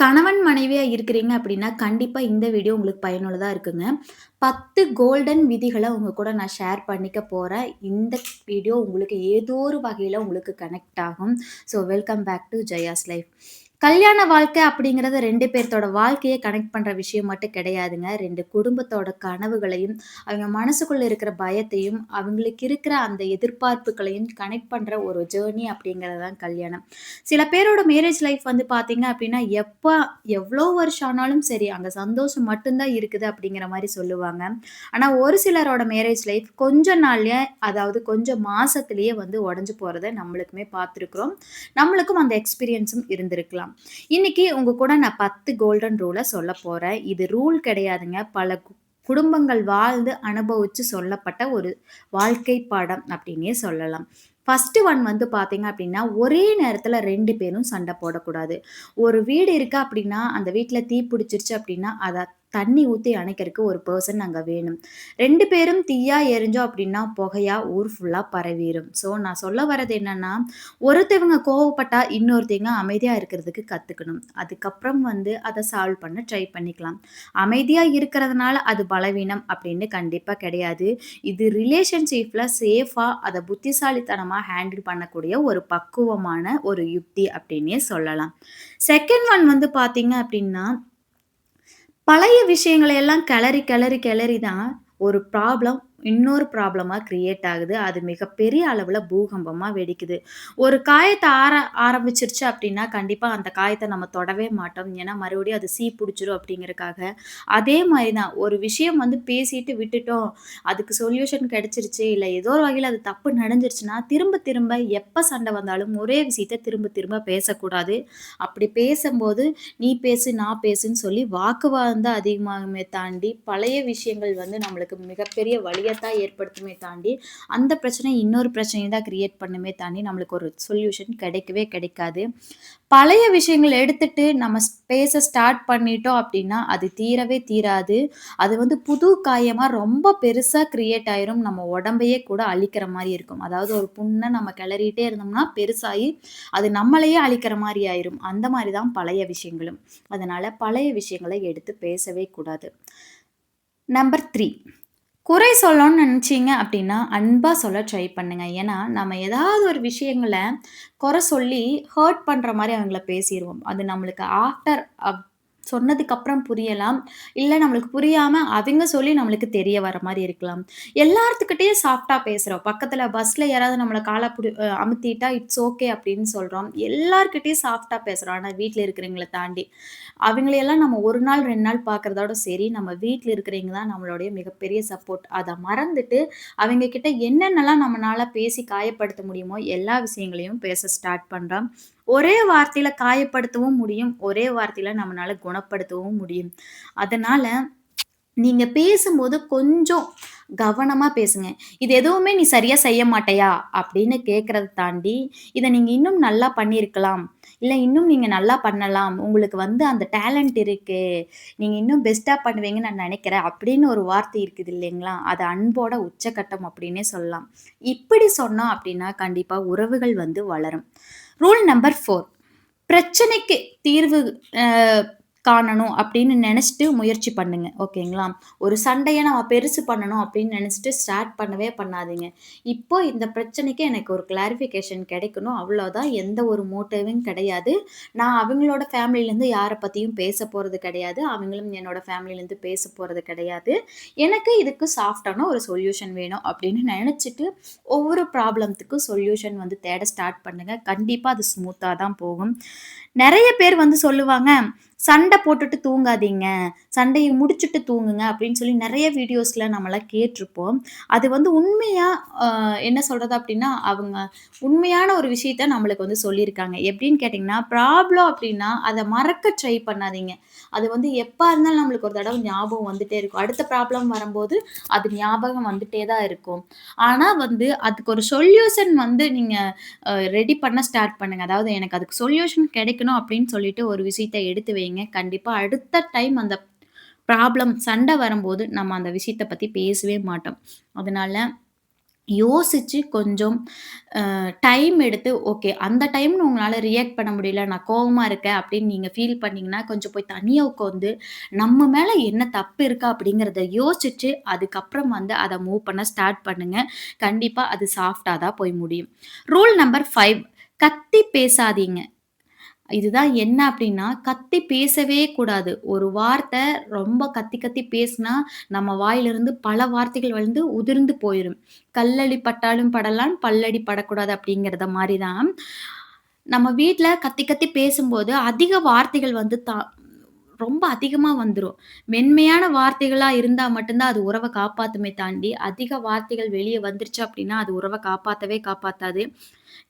கணவன் மனைவியா இருக்கிறீங்க அப்படின்னா, கண்டிப்பா இந்த வீடியோ உங்களுக்கு பயனுள்ளதா இருக்குங்க. 10 கோல்டன் விதிகள உங்க கூட நான் ஷேர் பண்ணிக்க போறேன். இந்த வீடியோ உங்களுக்கு ஏதோ ஒரு வகையில உங்களுக்கு கனெக்ட் ஆகும். So welcome back to Jaya's life. கல்யாண வாழ்க்கை அப்படிங்கிறது 2 பேத்தோட வாழ்க்கைய கனெக்ட் பண்ற விஷயம் மட்டும் கிடையாதுங்க. 2 குடும்பத்தோட கனவுகளையும், அவங்க மனசுக்குள்ள இருக்கிற பயத்தையும், அவங்களுக்கு இருக்கிற அந்த எதிர்பார்ப்புகளையும் கனெக்ட் பண்ற ஒரு ஜர்னி அப்படிங்கிறது தான் கல்யாணம். சில பேரோட மேரேஜ் லைஃப் வந்து பார்த்தீங்க அப்படின்னா, எவ்வளோ வருஷம் ஆனாலும் சரி, அங்க சந்தோஷம் மட்டும் தான் இருக்குது அப்படிங்கிற மாரி சொல்லுவாங்க. ஆனா, ஒரு சிலரோட மேரேஜ் லைஃப் கொஞ்ச நாள்லயே, அதாவது கொஞ்சம் மாசத்திலேயே வந்து உடைஞ்சு போறத நம்மளுக்குமே பார்த்துருக்குறோம். நம்மளுக்கும் அந்த எக்ஸ்பீரியன்ஸும் இருந்திருக்கலாம். இன்னைக்கு உங்க கூட நான் 10 கோல்டன் ரூல சொல்லப் போறேன். இது ரூல் கிடையாதுங்க. பல குடும்பங்கள் வாழ்ந்து அனுபவிச்சு சொல்லப்பட்ட ஒரு வாழ்க்கை பாடம் அப்படின்னே சொல்லலாம். ஃபர்ஸ்ட் ஒன் வந்து பார்த்தீங்க அப்படின்னா, ஒரே நேரத்தில 2 பேரும் சண்டை போடக்கூடாது. ஒரு வீடு இருக்கு அப்படின்னா, அந்த வீட்ல தீ பிடிச்சிருச்சு அப்படின்னா, அத தண்ணி ஊத்தி அணைக்கிறதுக்கு ஒரு பெர்சன் அங்க வேணும். 2 பேரும் தீயா எரிஞ்சோம் அப்படின்னா, புகையா ஊர் ஃபுல்லா பரவிரும். ஸோ நான் சொல்ல வர்றது என்னன்னா, ஒருத்தவங்க கோவப்பட்டா இன்னொருத்தவங்க அமைதியா இருக்கிறதுக்கு கத்துக்கணும். அதுக்கப்புறம் வந்து அத சால்வ் பண்ண ட்ரை பண்ணிக்கலாம். அமைதியா இருக்கிறதுனால அது பலவீனம் அப்படின்னு கண்டிப்பா கிடையாது. இது ரிலேஷன்ஷிப்ல சேஃபா அத புத்திசாலித்தனமா ஹேண்டில் பண்ணக்கூடிய ஒரு பக்குவமான ஒரு யுக்தி அப்படின்னே சொல்லலாம். செகண்ட் ஒன் வந்து பார்த்தீங்க அப்படின்னா, பழைய விஷயங்கள எல்லாம் கிளறி, கிளறி, கிளறி தான் ஒரு ப்ராப்ளம் இன்னொரு ப்ராப்ளமா கிரியேட் ஆகுது. அது மிகப்பெரிய அளவுல பூகம்பமா வெடிக்குது. ஒரு காயத்த ஆரம்பிச்சுருச்சு அப்டின்னா, கண்டிப்பா அந்த காயத்த நம்ம தொடவே மாட்டோம். ஏன்னா, மறுபடியும் அது புடிச்சுரும் அப்டிங்கிறதுக்காக. அதே மாரி தான் ஒரு விஷயம் வந்து பேசிட்டு விட்டுட்டோம். அதுக்கு சொல்யூஷன் கிடைச்சிருச்சு, இல்ல ஏதோ ஒரு வகையில அது தப்பு நடந்துருச்சுன்னா, திரும்ப திரும்ப எப்ப சண்ட வந்தாலும் ஒரே விஷயத்த திரும்ப திரும்ப பேசக்கூடாது. அப்படி பேசம்போது நீ பேசு, நான் பேசுன்னு சொல்லி வாக்குவாதம் தான் அதிகமாகுமே தாண்டி, பழைய விஷயங்கள் வந்து நம்மளுக்கு மிகப்பெரிய வலியத்தான் ஏற்படுத்துமே தாண்டி, அந்த பிரச்சனை இன்னொரு பிரச்சனைய தான் கிரியேட் பண்ணுமே தாண்டி, நம்மளுக்கு ஒரு சொல்யூஷன் கிடைக்கவே கிடைக்காது. பழைய விஷயங்கள எடுத்துட்டு நம்ம பேச ஸ்டார்ட் பண்ணிட்டோம் அப்படின்னா, அது தீரவே தீராது. அது வந்து புது காயமா ரொம்ப பெருசா கிரியேட் ஆயிரும். நம்ம உடம்பையே கூட அழிக்கிற மாரி இருக்கும். அதாவது ஒரு புண்ண நம்ம கிளறிட்டே இருந்தோம்னா, பெருசாயி அது நம்மளையே அழிக்கிற மாரி ஆயிரும். அந்த மாரி தான் பழைய விஷயங்களும். அதனால பழைய விஷயங்கள எடுத்து பேசவே கூடாது. நம்பர் 3, குறை சொல்லணும்னு நெனச்சீங்க அப்டின்னா, அன்பா சொல்ல ட்ரை பண்ணுங்க. ஏன்னா, நம்ம ஏதாவது ஒரு விஷயங்கள குறை சொல்லி ஹர்ட் பண்ற மாரி அவங்கள பேசிருவோம். அது நம்மளுக்கு ஆஃப்டர் சொன்னதுக்கப்புறம் புரியலாம். இல்ல நம்மளுக்கு புரியாம அவிங்க சொல்லி நம்மளுக்கு தெரிய வர மாரி இருக்கலாம். எல்லாத்துக்கிட்டயும் சாஃப்ட்டா பேசுறோம். பக்கத்துல பஸ்ல யாராவது நம்மள கால அமுத்திட்டா, "இட்ஸ் ஓகே" அப்டின்னு சொல்றோம். எல்லார்கிட்டயும் சாஃப்ட்டா பேசுறோம். ஆனா, வீட்ல இருக்கிறவங்கள தாண்டி. அவங்களையெல்லாம் நம்ம 1 நாள், 2 நாள் பார்க்கிறதோட சரி, நம்ம வீட்ல இருக்கிறவைங்க தான் நம்மளுடைய மிகப்பெரிய சப்போர்ட். அத மறந்துட்டு, அவங்க கிட்ட என்னென்னலாம் நம்மனால பேசி காயப்படுத்த முடியுமோ, எல்லா விஷயங்களையும் பேச ஸ்டார்ட் பண்றோம். ஒரே வார்த்தையில காயப்படுத்தவும் முடியும். ஒரே வார்த்தையில நம்மனால குணப்படுத்தவும் முடியும். அதனால நீங்க பேசும்போது கொஞ்சம் கவனமா பேசுங்க. "இது எதுவுமே நீ சரியா செய்ய மாட்டயா?" அப்படின்னு கேட்கிறத தாண்டி, "இத நீங்க இன்னும் நல்லா பண்ணியிருக்கலாம். இல்ல இன்னும் நீங்க நல்லா பண்ணலாம். உங்களுக்கு வந்து அந்த டேலண்ட் இருக்கு. நீங்க இன்னும் பெஸ்ட்டா பண்ணுவீங்கன்னு நான் நெனைக்கிறேன்." அப்படின்னு ஒரு வார்த்தை இருக்குது இல்லைங்களா? அது அன்போட உச்சகட்டம் அப்படின்னே சொல்லலாம். இப்படி சொன்னோம் அப்படின்னா, கண்டிப்பா உறவுகள் வந்து வளரும். ரூல் நம்பர் 4, பிரச்சனைக்கு தீர்வு அ காணணும் அப்படின்னு நெனச்சுட்டு முயற்சி பண்ணுங்க. ஓகேங்களா? ஒரு சண்டைய நம்ம பெருசு பண்ணணும் அப்படின்னு நெனச்சுட்டு ஸ்டார்ட் பண்ணவே பண்ணாதீங்க. இப்போ இந்த பிரச்சனைக்கு எனக்கு ஒரு கிளாரிஃபிகேஷன் கிடைக்கணும். அவ்வளோதான். எந்த ஒரு மோட்டிவும் கிடையாது. நான் அவங்களோட ஃபேமிலிலேருந்து யார பத்தியும் பேச போறது கிடையாது. அவங்களும் என்னோட ஃபேமிலிலேருந்து பேச போறது கிடையாது. எனக்கு இதுக்கு சாஃப்ட்டான ஒரு சொல்யூஷன் வேணும் அப்படின்னு நெனச்சுட்டு, ஒவ்வொரு ப்ராப்ளம்த்துக்கும் சொல்யூஷன் வந்து தேட ஸ்டார்ட் பண்ணுங்க. கண்டிப்பா அது ஸ்மூத்தா தான் போகும். நெறைய பேர் வந்து சொல்லுவாங்க, "சண்ட போட்டுட்டு தூங்காதீங்க. சண்டைய முடிச்சுட்டு தூங்குங்க." அப்படின்னு சொல்லி நெறைய வீடியோஸ்ல நம்மலாம் கேட்டுருப்போம். அது வந்து உண்மையா அ என்ன சொல்றது அப்படின்னா, அவங்க உண்மையான ஒரு விஷயத்த நம்மளுக்கு வந்து சொல்லியிருக்காங்க. எப்படின்னு கேட்டீங்கன்னா, ப்ராப்ளம் அப்படின்னா, அத மறக்க ட்ரை பண்ணாதீங்க. அது வந்து எப்ப இருந்தாலும் நம்மளுக்கு ஒரு தடவ ஞாபகம் வந்துட்டே இருக்கும். அடுத்த ப்ராப்ளம் வரும்போது, அது ஞாபகம் வந்துட்டே தான் இருக்கும். ஆனா வந்து அதுக்கு ஒரு சொல்யூஷன் வந்து நீங்க ரெடி பண்ண ஸ்டார்ட் பண்ணுங்க. அதாவது எனக்கு அதுக்கு சொல்யூஷன் கிடைக்கணும் அப்படின்னு சொல்லிட்டு ஒரு விஷயத்த எடுத்து வைங்க. கண்டிப்பா அடுத்த டைம் அந்த ப்ராப்ளம் சண்ட வரும்போது நம்ம அந்த விஷயத்த பத்தி பேசவே மாட்டோம். அதனால யோசிச்சு கொஞ்சம் டைம் எடுத்து, ஓகே அந்த டைம்ல உங்களால ரியாக்ட் பண்ண முடியல, நான் கோவமா இருக்கேன் அப்படின்னு நீங்க ஃபீல் பண்ணீங்கன்னா, கொஞ்சம் போய் தனியா உட்காந்து, நம்ம மேல என்ன தப்பு இருக்கா அப்படிங்கிறத யோசிச்சுட்டு, அதுக்கப்புறம் வந்து அத மூவ் பண்ண ஸ்டார்ட் பண்ணுங்க. கண்டிப்பா அது சாஃப்ட்டா தான் போய் முடியும். ரூல் நம்பர் 5 கத்தி பேசாதீங்க. இதுதான் என்ன அப்டின்னா, கத்தி பேசவே கூடாது. ஒரு வார்த்த ரொம்ப கத்தி கத்தி பேசினா, நம்ம வாயிலிருந்து பல வார்த்தைகள் வந்து உதிர்ந்து போயிரும். "கல்லடி பட்டாலும் படலாம், பல்லடி படக்கூடாது" அப்படிங்கிறத மாரி தான். நம்ம வீட்ல கத்தி கத்தி பேசும்போது, அதிக வார்த்தைகள் வந்து ரொம்ப அதிகமா வந்துரும். மென்மையான வார்த்தைகளா இருந்தா மட்டும் தான் அது உறவ காப்பாத்துமே தாண்டி, அதிக வார்த்தைகள் வெளிய வந்துருச்சு அப்டின்னா, அது உறவ காப்பாத்தவே காப்பாத்தாது.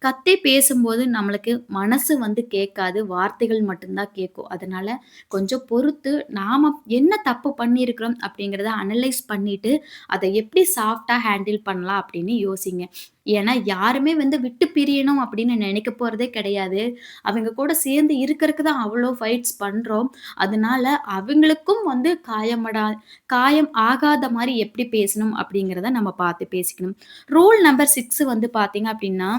கத்தி பேசும்போது நம்மளுக்கு மனசு வந்து கேட்காது. வார்த்தைகள் மட்டும் தான் கேட்கும். அதனால கொஞ்சம் பொறுத்து நாம என்ன தப்பு பண்ணியிருக்கிறோம் அப்படிங்கிறத அனலைஸ் பண்ணிட்டு, அத எப்படி சாஃப்ட்டா ஹேண்டில் பண்ணலாம் அப்படின்னு யோசிங்க. ஏன்னா யாருமே வந்து விட்டு பிரியணும் அப்படின்னு நினைக்க போறதே கிடையாது. அவங்க கூட சேர்ந்து இருக்கறக்கு தான் அவ்வளோ ஃபைட்ஸ் பண்றோம். அதனால அவங்களுக்கும் வந்து காயம் ஆகாத மாரி எப்படி பேசணும் அப்படிங்கிறத நம்ம பார்த்து பேசிக்கணும். ரூல் நம்பர் 6 வந்து பார்த்தீங்க அப்படின்னா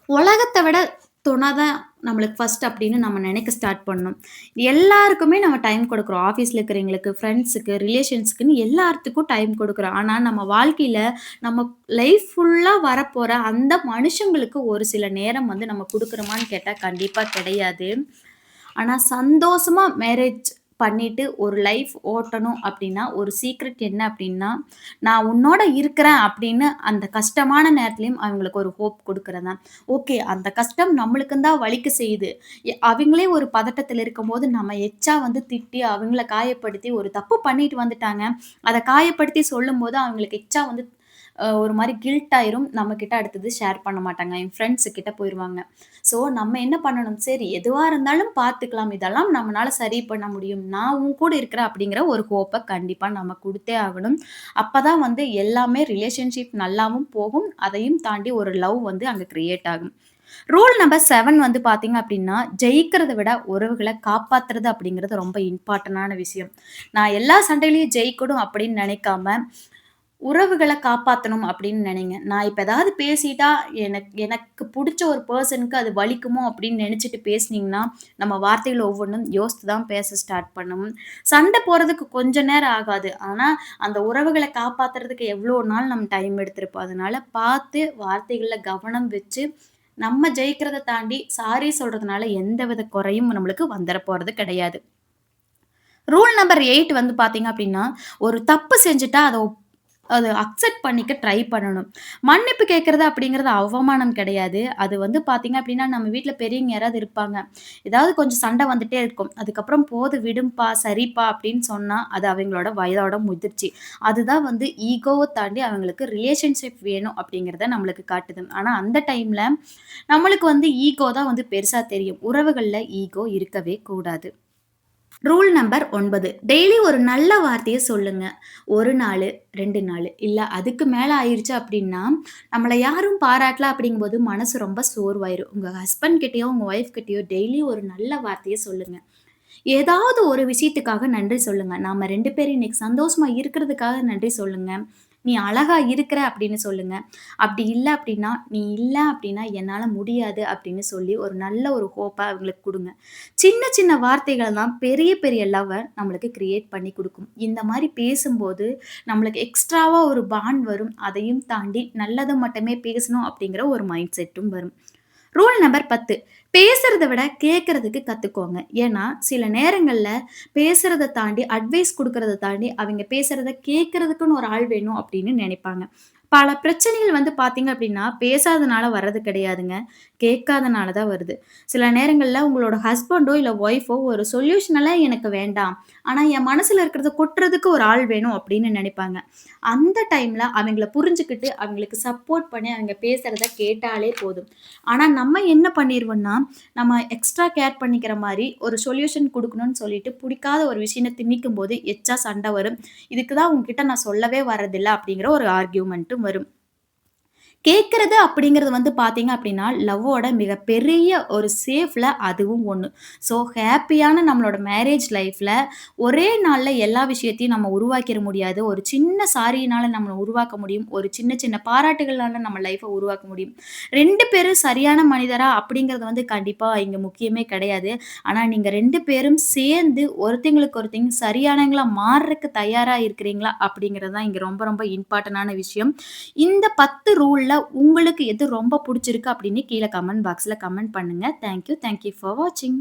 உலகத்த விட துணை தான் நம்மளுக்கு ஃபர்ஸ்ட் அப்படின்னு நம்ம நினைக்க ஸ்டார்ட் பண்ணணும். எல்லாருக்குமே நம்ம டைம் கொடுக்குறோம். ஆஃபீஸ்ல இருக்கிறவங்களுக்கு, ஃப்ரெண்ட்ஸுக்கு, ரிலேஷன்ஸ்க்குன்னு எல்லாத்துக்கும் டைம் கொடுக்குறோம். ஆனா, நம்ம வாழ்க்கையில நம்ம லைஃப் ஃபுல்லா வரப்போற அந்த மனுஷங்களுக்கு ஒரு சில நேரம் வந்து நம்ம குடுக்குறோமான்னு கேட்டா கண்டிப்பா கிடையாது. ஆனா, சந்தோஷமா மேரேஜ் பண்ணிட்டு ஒரு லைஃப் ஓட்டணும் அப்டின்னா, ஒரு சீக்ரெட் என்ன அப்டின்னா, நான் உன்னோட இருக்கிறேன் அப்படின்னு அந்த கஷ்டமான நேரத்திலயும் அவங்களுக்கு ஒரு ஹோப் குடுக்குறது தான். ஓகே, அந்த கஷ்டம் நம்மளுக்கும் தான் வலிக்க செய்யுது. அவங்களே ஒரு பதட்டத்தில இருக்கும்போது நம்ம எச்சா வந்து திட்டி, அவங்கள காயப்படுத்தி ஒரு தப்பு பண்ணிட்டு வந்துட்டாங்க. அத காயப்படுத்தி சொல்லும்போது அவங்களுக்கு எச்சா வந்து ஒரு மாரி கில்ட் ஆயிரும். நம்மகிட்ட அடுத்தது ஷேர் பண்ண மாட்டாங்க. என் ஃப்ரெண்ட்ஸ் கிட்ட போயிருவாங்க. ஸோ நம்ம என்ன பண்ணணும், சரி எதுவா இருந்தாலும் பார்த்துக்கலாம். இதெல்லாம் நம்மனால சரி பண்ண முடியும். நான் உன் கூட இருக்கிறேன் அப்படிங்கிற ஒரு ஹோப்ப கண்டிப்பா நம்ம குடுத்தே ஆகணும். அப்பதான் வந்து எல்லாமே ரிலேஷன்ஷிப் நல்லாவும் போகும். அதையும் தாண்டி ஒரு லவ் வந்து அங்க கிரியேட் ஆகும். ரூல் நம்பர் 7 வந்து பார்த்தீங்க அப்படின்னா, ஜெயிக்கிறத விட உறவுகள காப்பாத்துறது அப்படிங்கிறது ரொம்ப இம்பார்ட்டன்டான விஷயம். நான் எல்லா சண்டையிலயும் ஜெயிக்கணும் அப்படின்னு நினைக்காம, உறவுகள காப்பாத்தணும் அப்படின்னு நினைங்க. நான் இப்ப ஏதாவது பேசிட்டா, எனக்கு புடிச்ச ஒரு பெர்சனுக்கு அது வலிக்குமோ அப்படின்னு நெனச்சுட்டு பேசுனீங்கன்னா, நம்ம வார்த்தைகள் ஒவ்வொன்னும் யோசித்து தான் பேச ஸ்டார்ட் பண்ணணும். சண்ட போடுறதுக்கு கொஞ்ச நேரம் ஆகாது. ஆனா, அந்த உறவுகள காப்பாத்துறதுக்கு எவ்வளோ நாள் நம்ம டைம் எடுத்திருப்போம். அதனால பார்த்து வார்த்தைகள்ல கவனம் வச்சு, நம்ம ஜெயிக்கிறத தாண்டி சாரி சொல்றதுனால எந்தவித குறையும் நம்மளுக்கு வந்துற போறது கிடையாது. ரூல் நம்பர் 8 வந்து பார்த்தீங்க அப்டின்னா, ஒரு தப்பு செஞ்சுட்டா அத அக்செப்ட் பண்ணிக்க ட்ரை பண்ணணும். மன்னிப்பு கேட்கறது அப்படிங்கிறது அவமானம் கிடையாது. அது வந்து பார்த்தீங்க அப்டின்னா, நம்ம வீட்ல பெரியவங்க யாராவது இருப்பாங்க. ஏதாவது கொஞ்சம் சண்டை வந்துட்டே இருக்கும். அதுக்கப்புறம் "போது விடும்பா, சரிப்பா" அப்படின்னு சொன்னா, அது அவங்களோட வயதோட முதிர்ச்சி. அதுதான் வந்து ஈகோவ தாண்டி அவங்களுக்கு ரிலேஷன்ஷிப் வேணும் அப்படிங்கிறத நம்மளுக்கு காட்டுது. ஆனா அந்த டைம்ல நம்மளுக்கு வந்து ஈகோ தான் வந்து பெருசா தெரியும். உறவுகள்ல ஈகோ இருக்கவே கூடாது. ரூல் நம்பர் 9 டெய்லி ஒரு நல்ல வார்த்தைய சொல்லுங்க. 1 நாளு, 2 நாளு, இல்ல அதுக்கு மேல ஆயிருச்சு அப்டின்னா, நம்மள யாரும் பாராட்டல அப்டிங்கும்போது மனசு ரொம்ப சோர்வாயிரும். உங்க ஹஸ்பண்ட் கிட்டயோ, உங்க ஒய்ஃப் கிட்டயோ டெய்லி ஒரு நல்ல வார்த்தைய சொல்லுங்க. ஏதாவது ஒரு விஷயத்துக்காக நன்றி சொல்லுங்க. நாம 2 பேரும் இன்னைக்கு சந்தோஷமா இருக்கிறதுக்காக நன்றி சொல்லுங்க. "நீ அழகா இருக்கிற" அப்படின்னு சொல்லுங்க. அப்படி இல்ல அப்படின்னா, "நீ இல்ல அப்படின்னா என்னால முடியாது" அப்படின்னு சொல்லி ஒரு நல்ல ஒரு ஹோப்ப அவங்களுக்கு குடுங்க. சின்ன சின்ன வார்த்தைகள் தான் பெரிய பெரிய லவ்வ நம்மளுக்கு கிரியேட் பண்ணி குடுக்கும். இந்த மாரி பேசும்போது நம்மளுக்கு எக்ஸ்ட்ராவா ஒரு பாண்ட் வரும். அதையும் தாண்டி நல்லத மட்டுமே பேசணும் அப்படிங்கிற ஒரு மைண்ட் செட்டும் வரும். ரூல் நம்பர் 10 பேசுறத விட கேட்கறதுக்கு கத்துக்கோங்க. ஏன்னா, சில நேரங்கள்ல பேசுறத தாண்டி, அட்வைஸ் குடுக்கறத தாண்டி, அவைங்க பேசுறத கேட்கறதுக்குன்னு ஒரு ஆள் வேணும் அப்படின்னு நெனைப்பாங்க. பல பிரச்சனைகள் வந்து பார்த்தீங்க அப்படின்னா, பேசாதனால வர்றது கிடையாதுங்க. கேட்காதனால தான் வருது. சில நேரங்கள்ல உங்களோட ஹஸ்பண்டோ, இல்ல ஒய்ஃபோ ஒரு சொல்யூஷன் எல்லாம் எனக்கு வேண்டாம். ஆனா, என் மனசுல இருக்கிறத கொட்டுறதுக்கு ஒரு ஆள் வேணும் அப்படின்னு நெனைப்பாங்க. அந்த டைம்ல அவங்கள புரிஞ்சுகிட்டு, அவங்களுக்கு சப்போர்ட் பண்ணி, அவங்க பேசுறத கேட்டாலே போதும். ஆனா, நம்ம என்ன பண்ணிருவோம்னா, நம்ம எக்ஸ்ட்ரா கேர் பண்ணிக்கிற மாரி ஒரு சொல்யூஷன் குடுக்கணும்னு சொல்லிட்டு, புடிக்காத ஒரு விஷயம் திணிக்கும்போது எச்சா சண்ட வரும். இதுக்கு தான் உன்கிட்ட நான் சொல்லவே வரதில்ல அப்படிங்கிற ஒரு ஆர்கியூமென்ட்டும் வரும். கேட்கறது அப்படிங்கிறது வந்து பார்த்தீங்க அப்படின்னா, லவ்வோட மிகப்பெரிய ஒரு சேஃப்ல அதுவும் ஒண்ணு. ஸோ ஹேப்பியான நம்மளோட மேரேஜ் லைஃப்ல ஒரே நாள்ல எல்லா விஷயத்தையும் நம்ம உருவாக்கிற முடியாது. ஒரு சின்ன சாரியினால நம்ம உருவாக்க முடியும். ஒரு சின்ன சின்ன பாராட்டுகள்னால நம்ம லைஃப உருவாக்க முடியும். 2 பேரும் சரியான மனிதரா அப்படிங்கிறது வந்து கண்டிப்பா இங்க முக்கியமே கிடையாது. ஆனா நீங்க 2 பேரும் சேர்ந்து ஒருத்தங்களுக்கு ஒருத்தங்க சரியானவங்களா மாறுறக்கு தயாரா இருக்கிறீங்களா? அப்படிங்கிறது தான் இங்க ரொம்ப ரொம்ப இம்பார்ட்டன்டான விஷயம். இந்த 10 ரூல்ல உங்களுக்கு எது ரொம்ப புடிச்சிருக்கு அப்படின்னு கீழ கமெண்ட் பாக்ஸ்ல கமெண்ட் பண்ணுங்க. தேங்க் யூ ஃபார் வாட்சிங்.